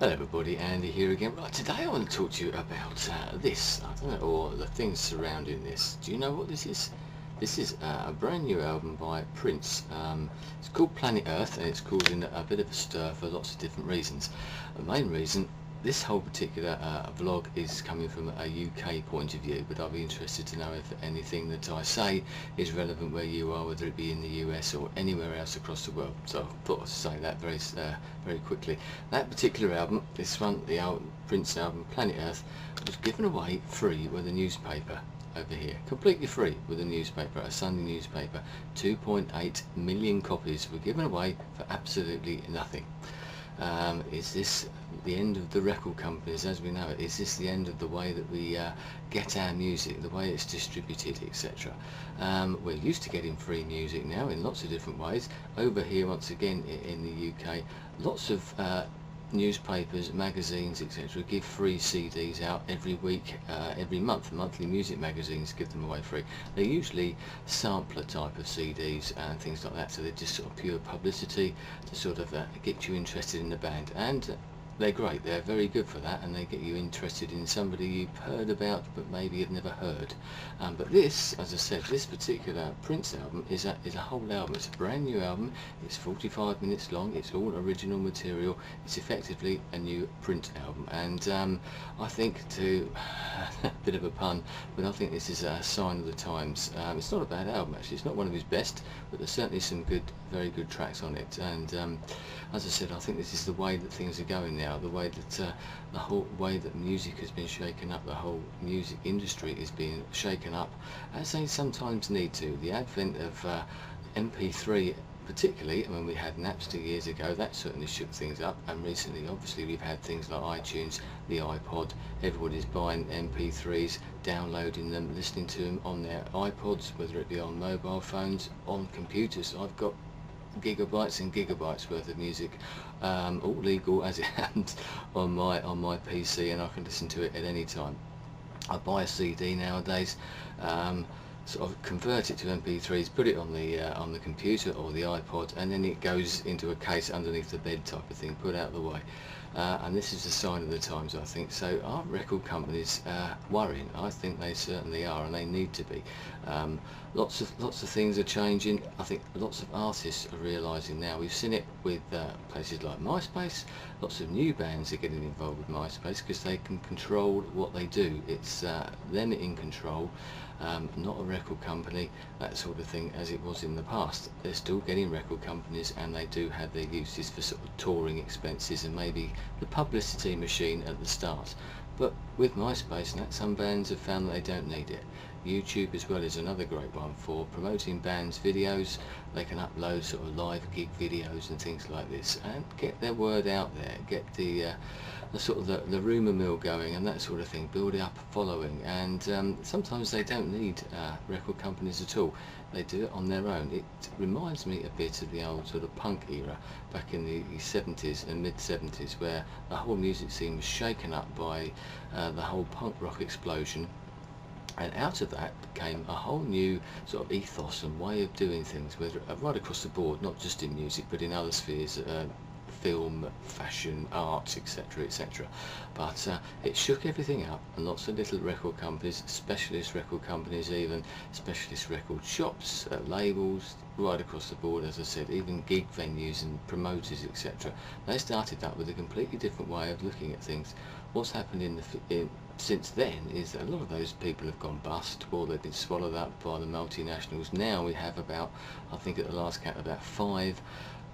Hello everybody, Andy here again. Right, today I want to talk to you about this, I don't know, or the things surrounding this. Do you know what this is? This is a brand new album by Prince. It's called Planet Earth, and it's causing a bit of a stir for lots of different reasons. The main reason, this whole particular vlog is coming from a UK point of view, but I'll be interested to know if anything that I say is relevant where you are, whether it be in the US or anywhere else across the world. So I thought I'd say that very quickly. That particular album, this one, the Prince album Planet Earth, was given away free with a newspaper over here, completely free with a newspaper, a Sunday newspaper. 2.8 million copies were given away for absolutely nothing. Is this the end of the record companies as we know it? Is this the end of the way that we get our music, the way it's distributed, etc.? We're used to getting free music now in lots of different ways. Over here, once again in the UK, lots of newspapers, magazines, etc. give free CDs out every week, every month. Monthly music magazines give them away free. They're usually sampler type of CDs and things like that, so they're just sort of pure publicity to sort of get you interested in the band, and they're great. They're very good for that, and they get you interested in somebody you've heard about but maybe you've never heard. But this, as I said, this particular Prince album is a whole album. It's a brand new album. It's 45 minutes long. It's all original material. It's effectively a new Prince album, and I think, to a bit of a pun, but I think this is a sign of the times. It's not a bad album actually. It's not one of his best, but there's certainly some very good tracks on it. And as I said, I think this is the way that things are going now. The way that the whole way that music has been shaken up, the whole music industry is being shaken up, as they sometimes need to. The advent of MP3 particularly, when we had Napster years ago, that certainly shook things up, and recently obviously we've had things like iTunes, the iPod. Everybody's buying MP3s, downloading them, listening to them on their iPods, whether it be on mobile phones, on computers. I've got gigabytes and gigabytes worth of music, all legal as it happens, on my PC, and I can listen to it at any time. I buy a CD nowadays, sort of convert it to MP3s, put it on the computer or the iPod, and then it goes into a case underneath the bed type of thing, put out of the way. And this is a sign of the times, I think. So are record companies worrying? I think they certainly are, and they need to be. Lots of things are changing. I think lots of artists are realising now. We've seen it with places like MySpace. Lots of new bands are getting involved with MySpace because they can control what they do. It's them in control, not a record company, that sort of thing, as it was in the past. They're still getting record companies, and they do have their uses for sort of touring expenses and maybe the publicity machine at the start. But with MySpace and that, some bands have found that they don't need it. YouTube as well is another great one for promoting bands' videos. They can upload sort of live gig videos and things like this, and get their word out there, get the sort of the rumour mill going and that sort of thing, build up a following. And sometimes they don't need record companies at all. They do it on their own. It reminds me a bit of the old sort of punk era back in the 70s and mid-70s, where the whole music scene was shaken up by the whole punk rock explosion. And out of that came a whole new sort of ethos and way of doing things, whether right across the board, not just in music but in other spheres, film, fashion, arts, etc., etc. But it shook everything up, and lots of little record companies, specialist record companies, even specialist record shops, labels, right across the board, as I said, even gig venues and promoters, etc. They started up with a completely different way of looking at things. What's happened since then is that a lot of those people have gone bust, or they've been swallowed up by the multinationals. Now we have about, I think at the last count, about 5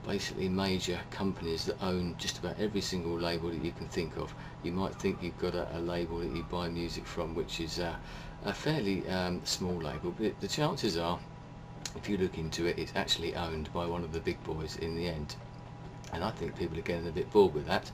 basically major companies that own just about every single label that you can think of. You might think you've got a label that you buy music from, which is a fairly small label, but the chances are, if you look into it, it's actually owned by one of the big boys in the end. And I think people are getting a bit bored with that.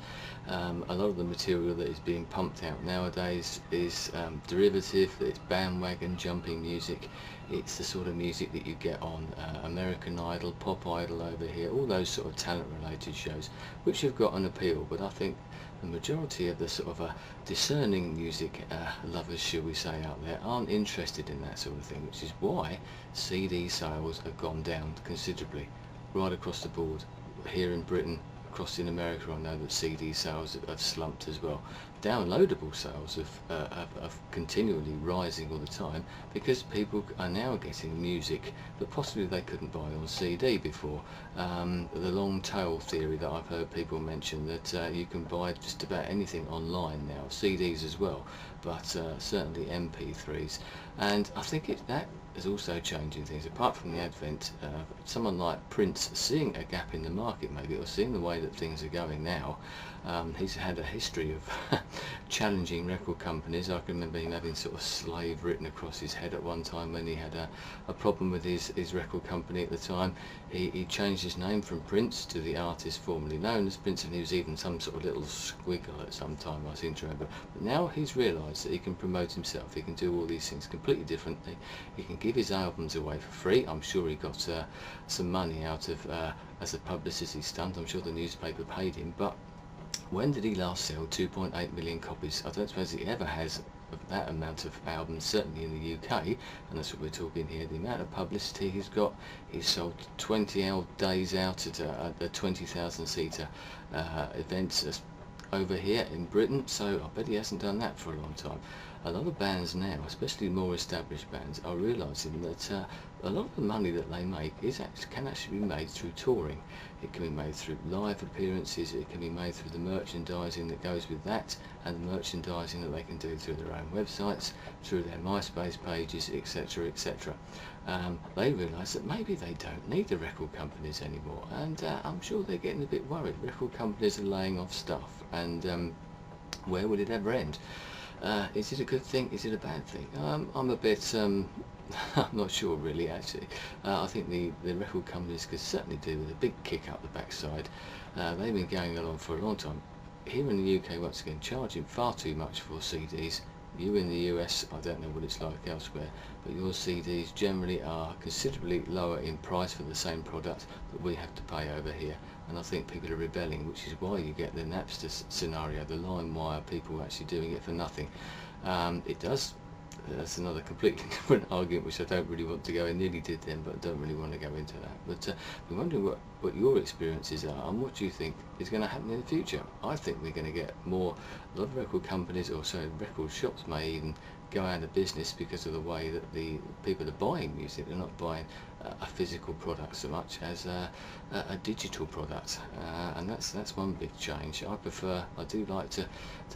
A lot of the material that is being pumped out nowadays is derivative, it's bandwagon jumping music. It's the sort of music that you get on American Idol, Pop Idol over here, all those sort of talent related shows, which have got an appeal. But I think the majority of the sort of discerning music lovers, shall we say, out there aren't interested in that sort of thing, which is why CD sales have gone down considerably right across the board. Here in Britain, across in America, I know that CD sales have slumped as well. Downloadable sales have continually rising all the time, because people are now getting music that possibly they couldn't buy on CD before. The long tail theory that I've heard people mention, that you can buy just about anything online now, CDs as well, but certainly MP3s. And I think that is also changing things. Apart from the advent, someone like Prince seeing a gap in the market maybe, or seeing the way that things are going now. He's had a history of challenging record companies. I can remember him having sort of slave written across his head at one time when he had a problem with his record company at the time. He changed his name from Prince to the artist formerly known as Prince, and he was even some sort of little squiggle at some time, I seem to remember. But now he's realised that he can promote himself, he can do all these things completely differently. He can give his albums away for free. I'm sure he got some money out of as a publicity stunt. I'm sure the newspaper paid him, but when did he last sell 2.8 million copies? I don't suppose he ever has of that amount of albums, certainly in the UK, and that's what we're talking here. The amount of publicity he's got, he's sold 20 days out at a 20,000 seater event over here in Britain, so I bet he hasn't done that for a long time. A lot of bands now, especially more established bands, are realising that a lot of the money that they make can actually be made through touring. It can be made through live appearances, it can be made through the merchandising that goes with that, and the merchandising that they can do through their own websites, through their MySpace pages, etc, etc. They realise that maybe they don't need the record companies anymore, and I'm sure they're getting a bit worried. Record companies are laying off staff, and where will it ever end? Is it a good thing? Is it a bad thing? I'm a bit, I'm not sure really, actually. I think the record companies could certainly do with a big kick up the backside. They've been going along for a long time. Here in the UK, once again, charging far too much for CDs. You in the US, I don't know what it's like elsewhere, but your CDs generally are considerably lower in price for the same product that we have to pay over here. And I think people are rebelling, which is why you get the Napster scenario, the LimeWire, people actually doing it for nothing. That's another completely different argument, which I don't really want to go in. Nearly did then, but I don't really want to go into that. But I'm wondering what your experiences are, and what do you think is going to happen in the future. I think we're going to get a lot of record companies, or so record shops may even go out of business, because of the way that the people are buying music. They're not buying a physical product so much as a digital product, and that's one big change. I do like to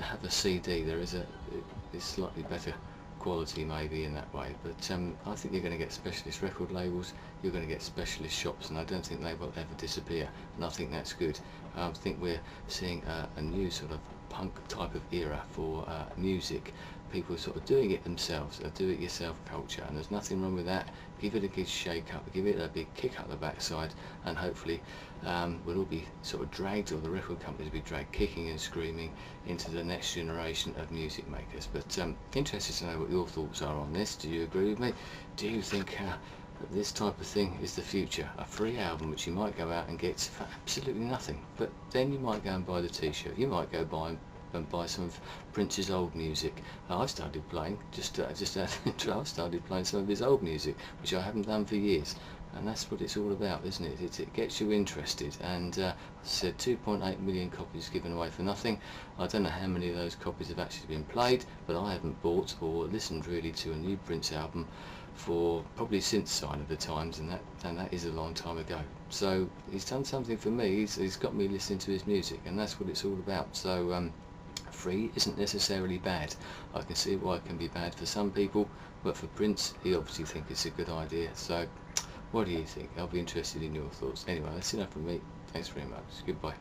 have a CD. There is it's slightly better quality maybe in that way, but I think you're going to get specialist record labels, you're going to get specialist shops, and I don't think they will ever disappear, and I think that's good. I think we're seeing a new sort of punk type of era for music. People sort of doing it themselves, a do-it-yourself culture, and there's nothing wrong with that. Give it a good shake up, give it a big kick up the backside, and hopefully we'll all be sort of dragged, or the record companies will be dragged kicking and screaming into the next generation of music makers. But interested to know what your thoughts are on this. Do you agree with me? Do you think that this type of thing is the future? A free album which you might go out and get for absolutely nothing, but then you might go and buy the t-shirt, you might go and buy some of Prince's old music. I've started playing, I've started playing some of his old music, which I haven't done for years, and that's what it's all about, isn't it? It gets you interested, and I said 2.8 million copies given away for nothing. I don't know how many of those copies have actually been played, but I haven't bought or listened really to a new Prince album for probably since Sign of the Times, and that is a long time ago. So he's done something for me. He's got me listening to his music, and that's what it's all about. So free isn't necessarily bad. I can see why it can be bad for some people, but for Prince, he obviously thinks it's a good idea. So what do you think? I'll be interested in your thoughts. Anyway, that's enough from me. Thanks very much. Goodbye.